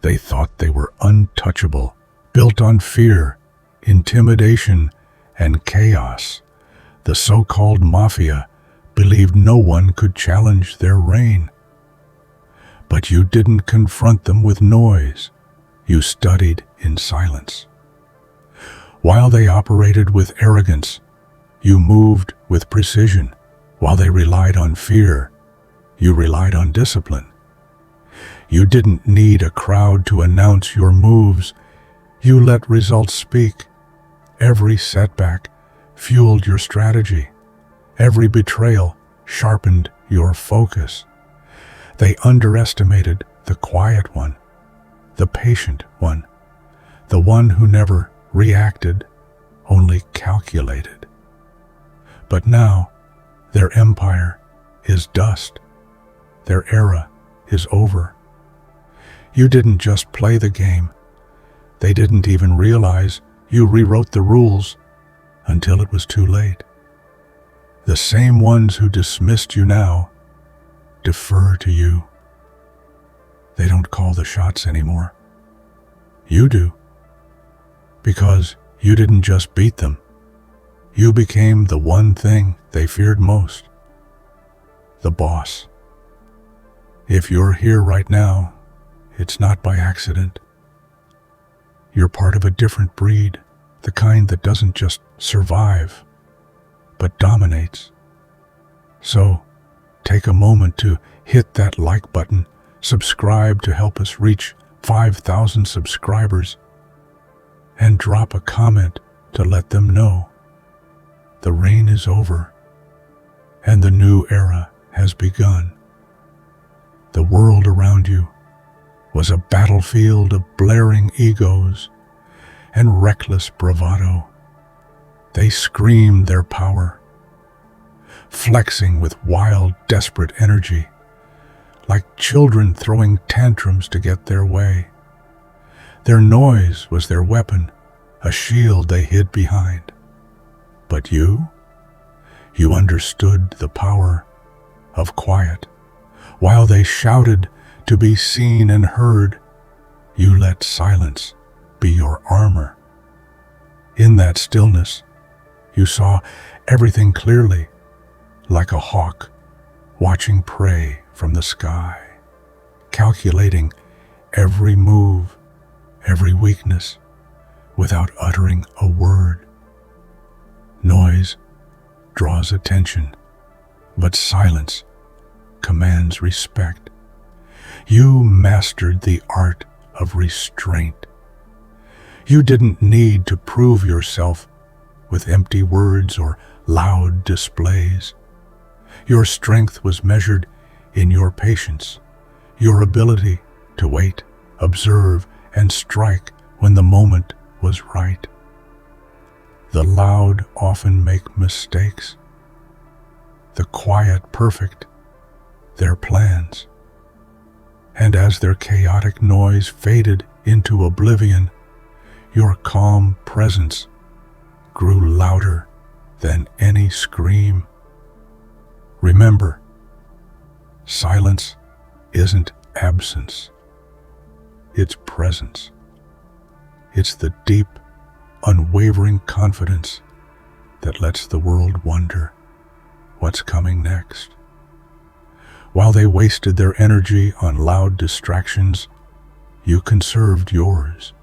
They thought they were untouchable, built on fear, intimidation, and chaos. The so-called mafia believed no one could challenge their reign. But you didn't confront them with noise. You studied in silence. While they operated with arrogance, you moved with precision. While they relied on fear, you relied on discipline. You didn't need a crowd to announce your moves. You let results speak. Every setback fueled your strategy. Every betrayal sharpened your focus. They underestimated the quiet one, the patient one, the one who never reacted, only calculated. But now, their empire is dust. Their era is over. You didn't just play the game. They didn't even realize you rewrote the rules until it was too late. The same ones who dismissed you now defer to you. They don't call the shots anymore. You do. Because you didn't just beat them. You became the one thing they feared most. The boss. If you're here right now, it's not by accident. You're part of a different breed, the kind that doesn't just survive, but dominates. So, take a moment to hit that like button, subscribe to help us reach 5,000 subscribers, and drop a comment to let them know the reign is over and the new era has begun. The world around you was a battlefield of blaring egos and reckless bravado. They screamed their power, flexing with wild, desperate energy, like children throwing tantrums to get their way. Their noise was their weapon, a shield they hid behind. But you understood the power of quiet. While they shouted to be seen and heard, you let silence be your armor. In that stillness, you saw everything clearly, like a hawk watching prey from the sky, calculating every move, every weakness, without uttering a word. Noise draws attention, but silence commands respect. You mastered the art of restraint. You didn't need to prove yourself with empty words or loud displays. Your strength was measured in your patience, your ability to wait, observe, and strike when the moment was right. The loud often make mistakes. The quiet perfect their plans. And as their chaotic noise faded into oblivion, your calm presence grew louder than any scream. Remember, silence isn't absence. It's presence. It's the deep, unwavering confidence that lets the world wonder what's coming next. While they wasted their energy on loud distractions, you conserved yours,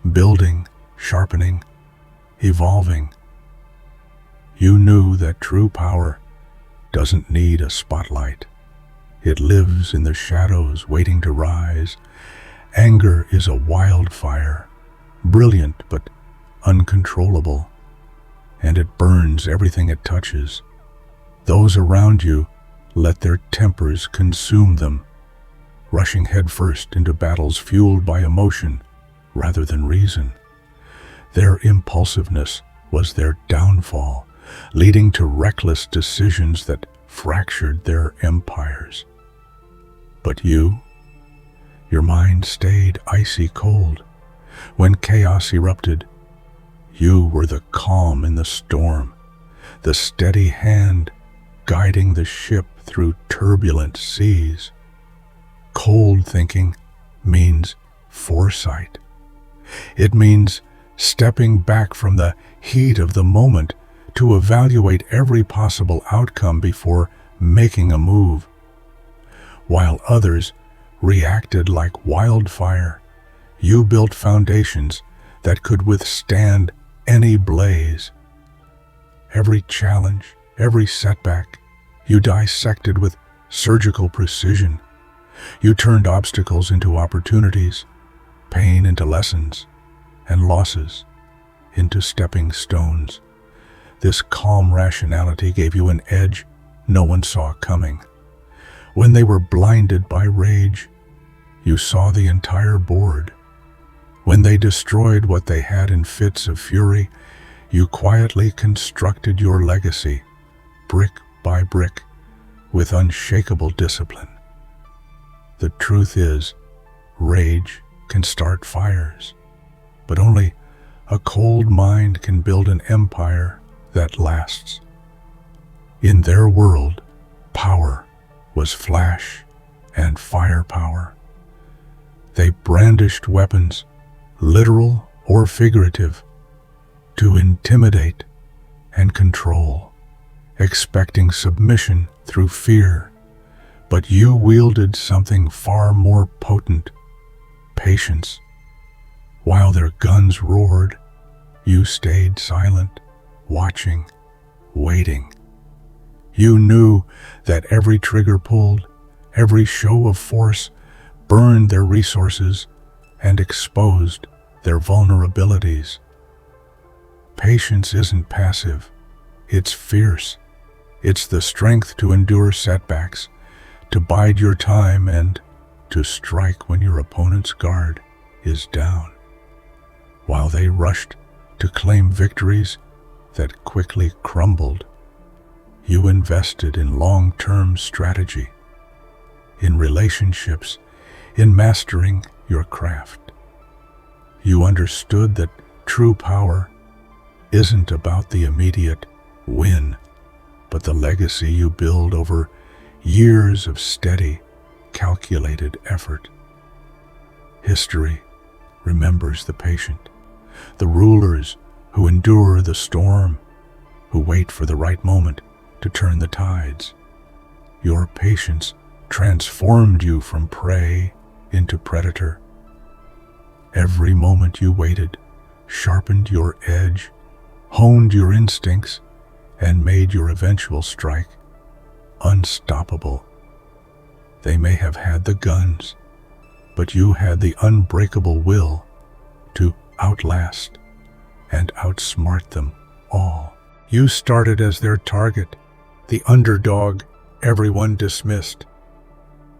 building, sharpening, evolving. You knew that true power doesn't need a spotlight. It lives in the shadows, waiting to rise. Anger is a wildfire, brilliant but uncontrollable, and it burns everything it touches. Those around you let their tempers consume them, rushing headfirst into battles fueled by emotion rather than reason. Their impulsiveness was their downfall, leading to reckless decisions that fractured their empires. But your mind stayed icy cold. When chaos erupted, you were the calm in the storm, the steady hand guiding the ship through turbulent seas. Cold thinking means foresight. It means stepping back from the heat of the moment to evaluate every possible outcome before making a move. While others reacted like wildfire, you built foundations that could withstand any blaze. Every challenge, every setback, you dissected with surgical precision. You turned obstacles into opportunities, pain into lessons, and losses into stepping stones. This calm rationality gave you an edge no one saw coming. When they were blinded by rage, you saw the entire board. When they destroyed what they had in fits of fury, you quietly constructed your legacy, brick by brick, with unshakable discipline. The truth is, rage can start fires, but only a cold mind can build an empire that lasts. In their world, power was flash and firepower. They brandished weapons, literal or figurative, to intimidate and control, expecting submission through fear. But you wielded something far more potent: patience. While their guns roared, you stayed silent, watching, waiting. You knew that every trigger pulled, every show of force, burned their resources and exposed their vulnerabilities. Patience isn't passive, it's fierce. It's the strength to endure setbacks, to bide your time, and to strike when your opponent's guard is down. While they rushed to claim victories that quickly crumbled, you invested in long-term strategy, in relationships, in mastering your craft. You understood that true power isn't about the immediate win, but the legacy you build over years of steady, calculated effort. History remembers the patient, the rulers who endure the storm, who wait for the right moment to turn the tides. Your patience transformed you from prey into predator. Every moment you waited sharpened your edge, honed your instincts, and made your eventual strike unstoppable. They may have had the guns, but you had the unbreakable will to outlast and outsmart them all. You started as their target, the underdog everyone dismissed,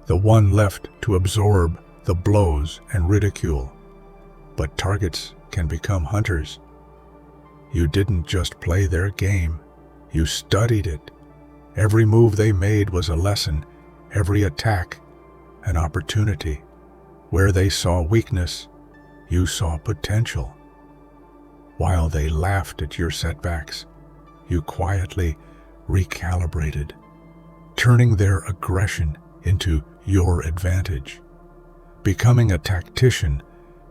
the one left to absorb the blows and ridicule. But targets can become hunters. You didn't just play their game, you studied it. Every move they made was a lesson, every attack an opportunity. Where they saw weakness, you saw potential. While they laughed at your setbacks, you quietly recalibrated, turning their aggression into your advantage. Becoming a tactician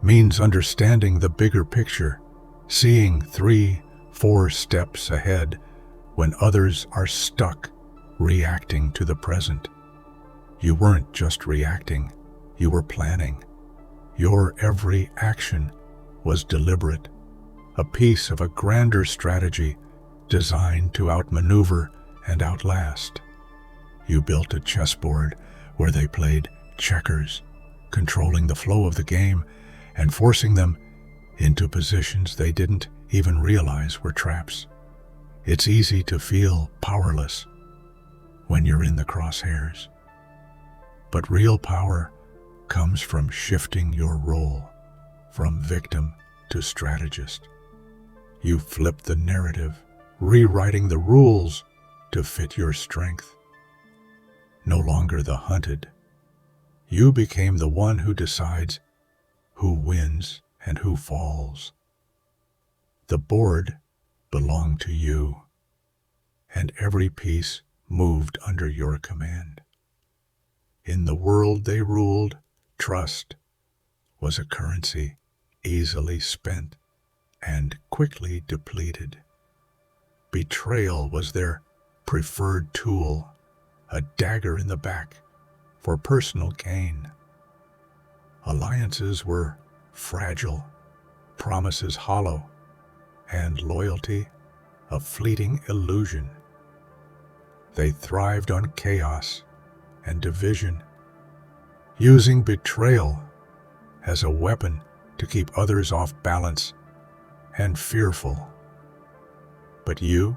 means understanding the bigger picture, seeing 3-4 steps ahead when others are stuck reacting to the present. You weren't just reacting, you were planning. Your every action was deliberate, a piece of a grander strategy designed to outmaneuver and outlast. You built a chessboard where they played checkers, controlling the flow of the game and forcing them into positions they didn't even realize were traps. It's easy to feel powerless when you're in the crosshairs. But real power comes from shifting your role from victim to strategist. You flipped the narrative, rewriting the rules to fit your strength. No longer the hunted, you became the one who decides who wins and who falls. The board belonged to you, and every piece moved under your command. In the world they ruled, trust was a currency easily spent and quickly depleted. Betrayal was their preferred tool, a dagger in the back for personal gain. Alliances were fragile, promises hollow, and loyalty a fleeting illusion. They thrived on chaos and division, using betrayal as a weapon to keep others off balance and fearful. But you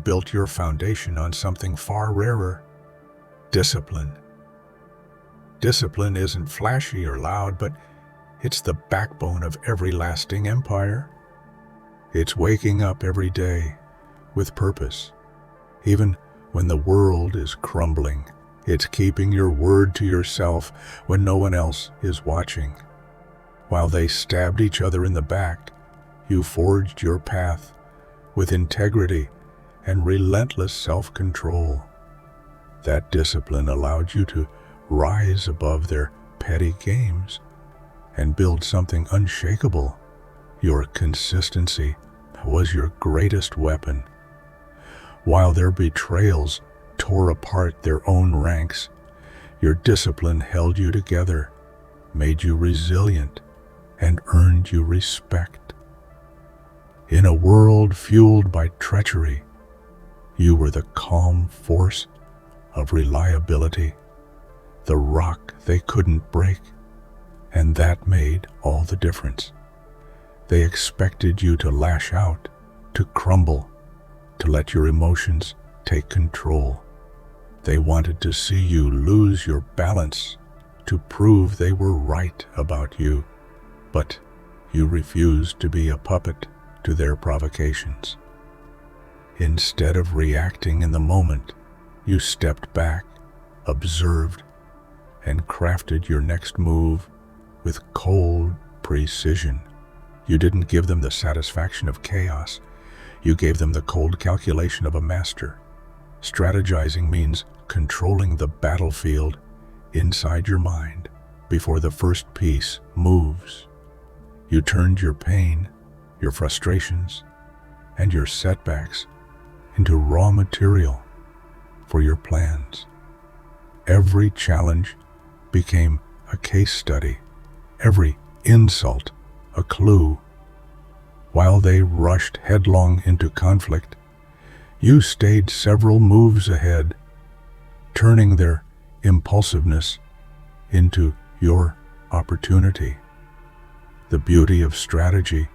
built your foundation on something far rarer: discipline. Discipline isn't flashy or loud, but it's the backbone of every lasting empire. It's waking up every day with purpose. Even when the world is crumbling, it's keeping your word to yourself when no one else is watching. While they stabbed each other in the back, you forged your path with integrity and relentless self-control. That discipline allowed you to rise above their petty games and build something unshakable. Your consistency was your greatest weapon. While their betrayals tore apart their own ranks, your discipline held you together, made you resilient, and earned you respect. In a world fueled by treachery, you were the calm force of reliability, the rock they couldn't break, and that made all the difference. They expected you to lash out, to crumble, to let your emotions take control. They wanted to see you lose your balance, to prove they were right about you. But you refused to be a puppet to their provocations. Instead of reacting in the moment, you stepped back, observed, and crafted your next move with cold precision. You didn't give them the satisfaction of chaos. You gave them the cold calculation of a master. Strategizing means controlling the battlefield inside your mind before the first piece moves. You turned your pain, your frustrations, and your setbacks into raw material for your plans. Every challenge became a case study, every insult a clue. While they rushed headlong into conflict, you stayed several moves ahead, turning their impulsiveness into your opportunity. The beauty of strategy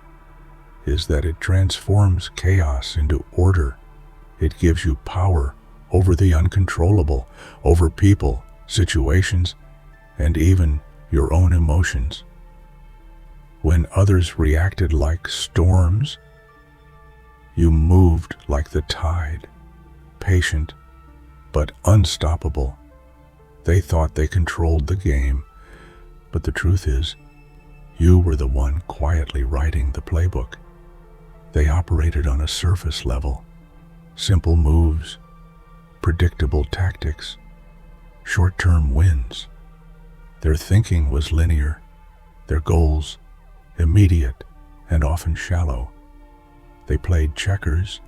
is that it transforms chaos into order. It gives you power over the uncontrollable, over people, situations, and even your own emotions. When others reacted like storms, you moved like the tide, patient but unstoppable. They thought they controlled the game, but the truth is, you were the one quietly writing the playbook. They operated on a surface level, simple moves, predictable tactics, short-term wins. Their thinking was linear, their goals immediate and often shallow. They played checkers,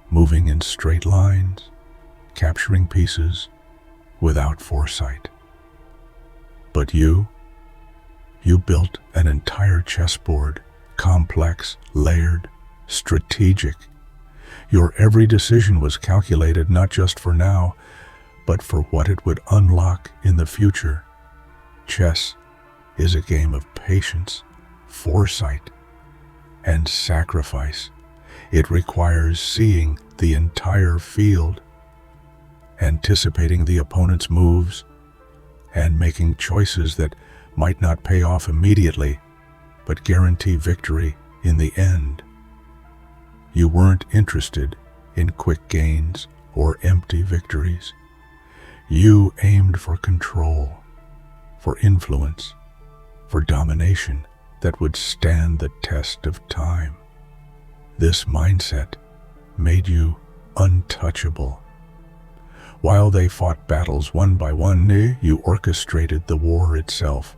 moving in straight lines, capturing pieces without foresight. But you built an entire chessboard, complex, layered, strategic. Your every decision was calculated not just for now, but for what it would unlock in the future. Chess is a game of patience, foresight, and sacrifice. It requires seeing the entire field, anticipating the opponent's moves, and making choices that might not pay off immediately, but guarantee victory in the end. You weren't interested in quick gains or empty victories. You aimed for control, for influence, for domination that would stand the test of time. This mindset made you untouchable. While they fought battles one by one, you orchestrated the war itself.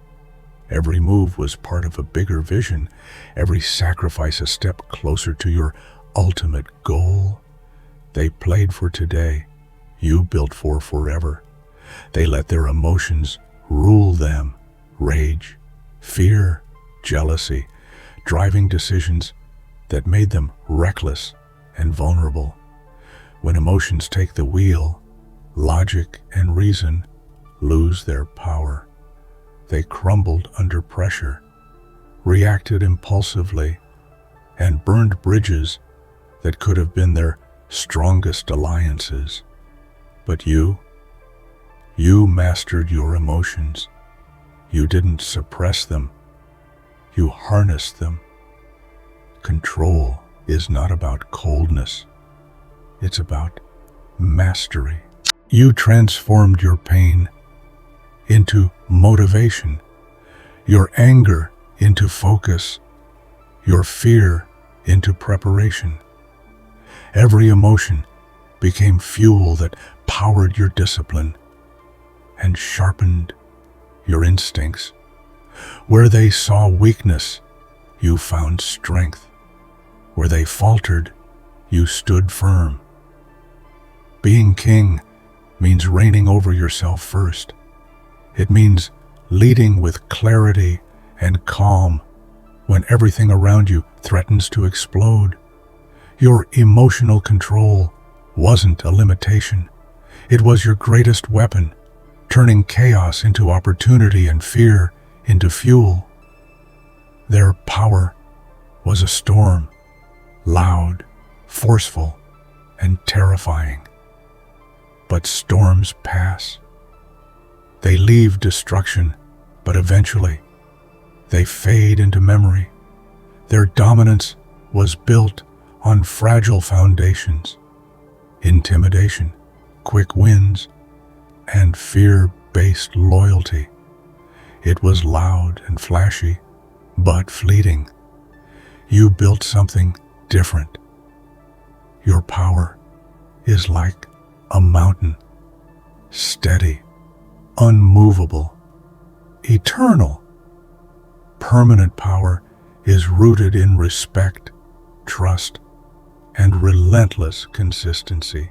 Every move was part of a bigger vision, every sacrifice a step closer to your ultimate goal. They played for today, you built for forever. They let their emotions rule them, rage, fear, jealousy, driving decisions that made them reckless and vulnerable. When emotions take the wheel, logic and reason lose their power. They crumbled under pressure, reacted impulsively, and burned bridges that could have been their strongest alliances. But you mastered your emotions. You didn't suppress them. You harnessed them. Control is not about coldness. It's about mastery. You transformed your pain into motivation, your anger into focus, your fear into preparation. Every emotion became fuel that powered your discipline and sharpened your instincts. Where they saw weakness, you found strength. Where they faltered, you stood firm. Being king means reigning over yourself first. It means leading with clarity and calm when everything around you threatens to explode. Your emotional control wasn't a limitation. It was your greatest weapon, turning chaos into opportunity and fear into fuel. Their power was a storm, loud, forceful, and terrifying. But storms pass. They leave destruction, but eventually they fade into memory. Their dominance was built on fragile foundations: intimidation, quick wins, and fear-based loyalty. It was loud and flashy, but fleeting. You built something different. Your power is like a mountain, steady, unmovable, eternal. Permanent power is rooted in respect, trust, and relentless consistency.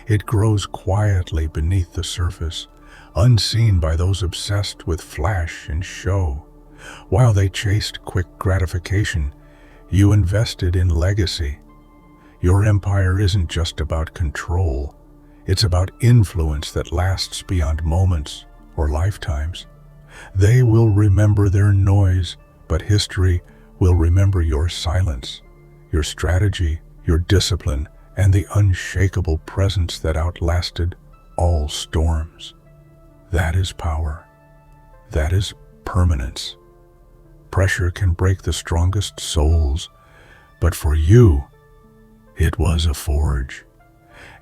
It grows quietly beneath the surface, unseen by those obsessed with flash and show. While they chased quick gratification, you invested in legacy. Your empire isn't just about control. It's about influence that lasts beyond moments or lifetimes. They will remember their noise, but history will remember your silence, your strategy, your discipline, and the unshakable presence that outlasted all storms. That is power. That is permanence. Pressure can break the strongest souls, but for you, it was a forge.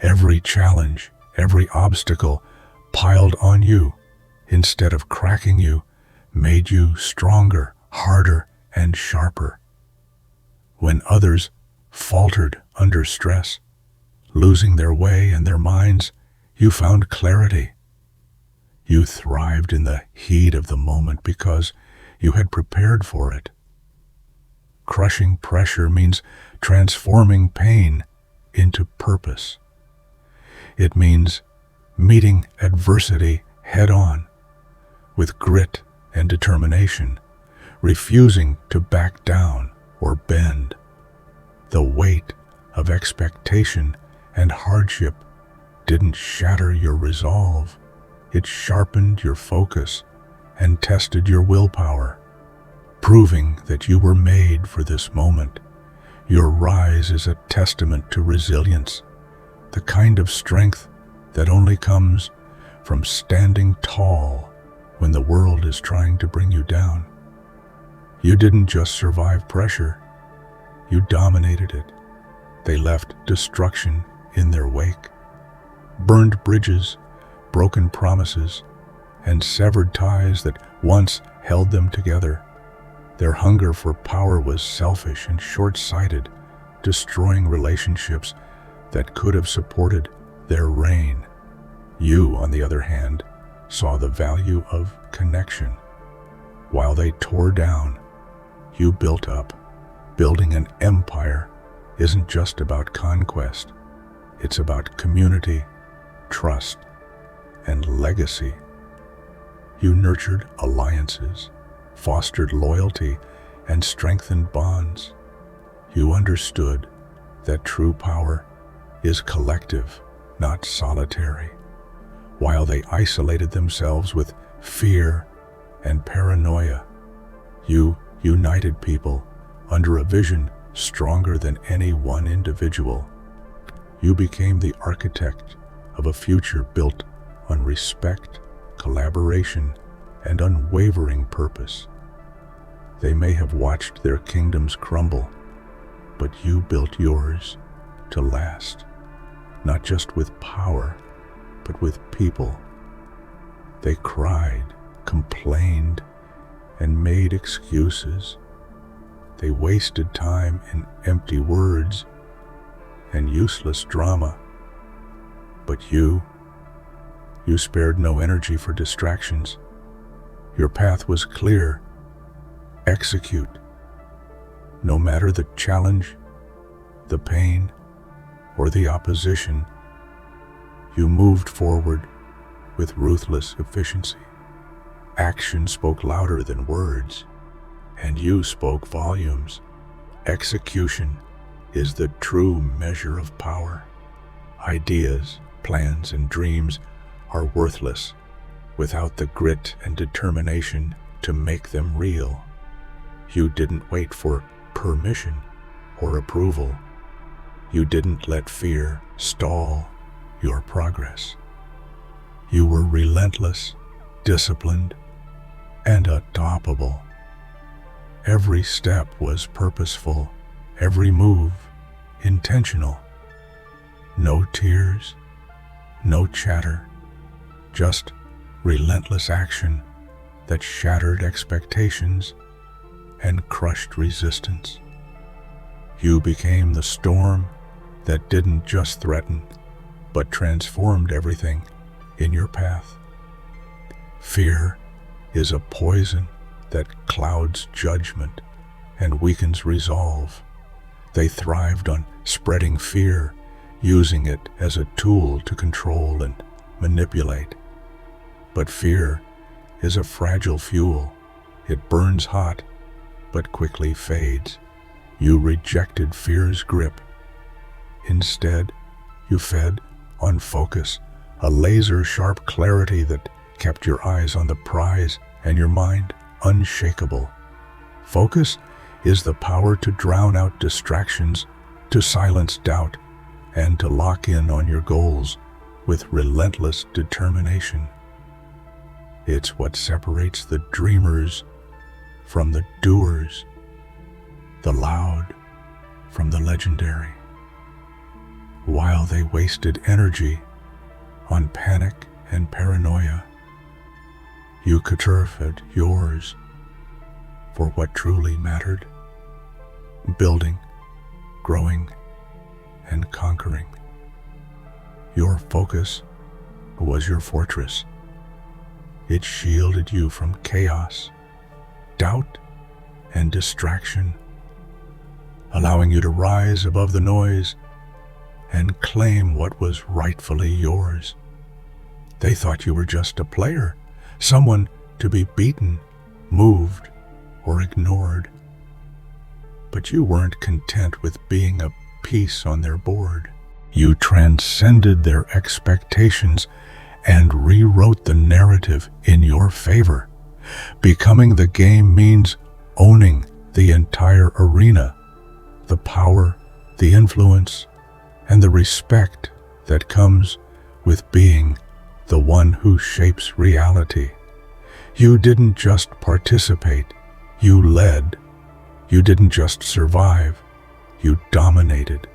Every challenge, every obstacle piled on you, instead of cracking you, made you stronger, harder, and sharper. When others faltered under stress, losing their way and their minds, you found clarity. You thrived in the heat of the moment because you had prepared for it. Crushing pressure means transforming pain into purpose. It means meeting adversity head-on with grit and determination, refusing to back down or bend. The weight of expectation and hardship didn't shatter your resolve. It sharpened your focus and tested your willpower, proving that you were made for this moment. Your rise is a testament to resilience, the kind of strength that only comes from standing tall when the world is trying to bring you down. You didn't just survive pressure, you dominated it. They left destruction in their wake. Burned bridges, broken promises, and severed ties that once held them together. Their hunger for power was selfish and short-sighted, destroying relationships that could have supported their reign. You, on the other hand, saw the value of connection. While they tore down, you built up. Building an empire isn't just about conquest. It's about community, trust, and legacy. You nurtured alliances, fostered loyalty, and strengthened bonds. You understood that true power is collective, not solitary. While they isolated themselves with fear and paranoia, you united people under a vision stronger than any one individual. You became the architect of a future built on respect, collaboration, and unwavering purpose. They may have watched their kingdoms crumble, but you built yours to last, not just with power, but with people. They cried, complained, and made excuses. They wasted time in empty words and useless drama. But you spared no energy for distractions. Your path was clear. Execute. No matter the challenge, the pain, or the opposition, you moved forward with ruthless efficiency. Action spoke louder than words, and you spoke volumes. Execution is the true measure of power. Ideas, plans, and dreams are worthless without the grit and determination to make them real. You didn't wait for permission or approval. You didn't let fear stall your progress. You were relentless, disciplined, and unstoppable. Every step was purposeful, every move intentional. No tears, no chatter, just relentless action that shattered expectations and crushed resistance. You became the storm that didn't just threaten, but transformed everything in your path. Fear is a poison that clouds judgment and weakens resolve. They thrived on spreading fear, using it as a tool to control and manipulate. But fear is a fragile fuel. It burns hot, but quickly fades. You rejected fear's grip. Instead, you fed on focus, a laser-sharp clarity that kept your eyes on the prize and your mind unshakable. Focus is the power to drown out distractions, to silence doubt, and to lock in on your goals with relentless determination. It's what separates the dreamers from the doers, the loud from the legendary. While they wasted energy on panic and paranoia, you conserved yours for what truly mattered: building, growing, and conquering. Your focus was your fortress. It shielded you from chaos, doubt, and distraction, allowing you to rise above the noise and claim what was rightfully yours. They thought you were just a player, someone to be beaten, moved, or ignored. But you weren't content with being a piece on their board. You transcended their expectations and rewrote the narrative in your favor. Becoming the game means owning the entire arena, the power, the influence, and the respect that comes with being the one who shapes reality. You didn't just participate, you led. You didn't just survive, you dominated.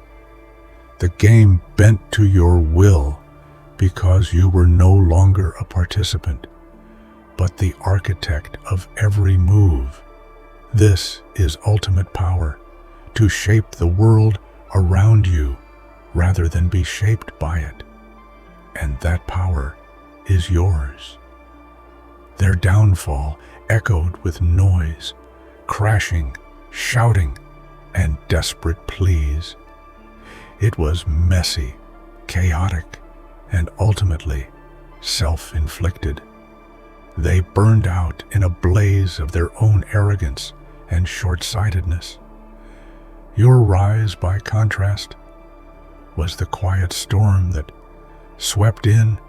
The game bent to your will because you were no longer a participant, but the architect of every move. This is ultimate power, to shape the world around you rather than be shaped by it. And that power is yours. Their downfall echoed with noise, crashing, shouting, and desperate pleas. It was messy, chaotic, and ultimately self-inflicted. They burned out in a blaze of their own arrogance and short-sightedness. Your rise, by contrast, was the quiet storm that swept in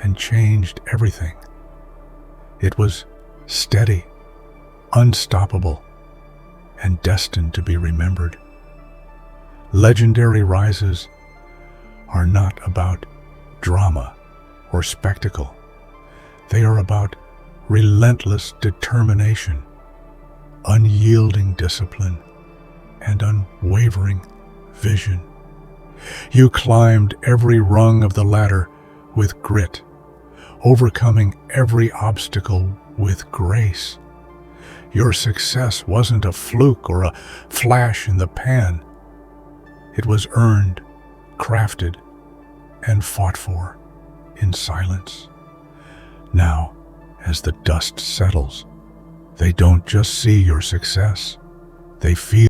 and changed everything. It was steady, unstoppable, and destined to be remembered. Legendary rises are not about drama or spectacle. They are about relentless determination, unyielding discipline, and unwavering vision. You climbed every rung of the ladder with grit, overcoming every obstacle with grace. Your success wasn't a fluke or a flash in the pan. It was earned, crafted, and fought for in silence. Now, as the dust settles, they don't just see your success, they feel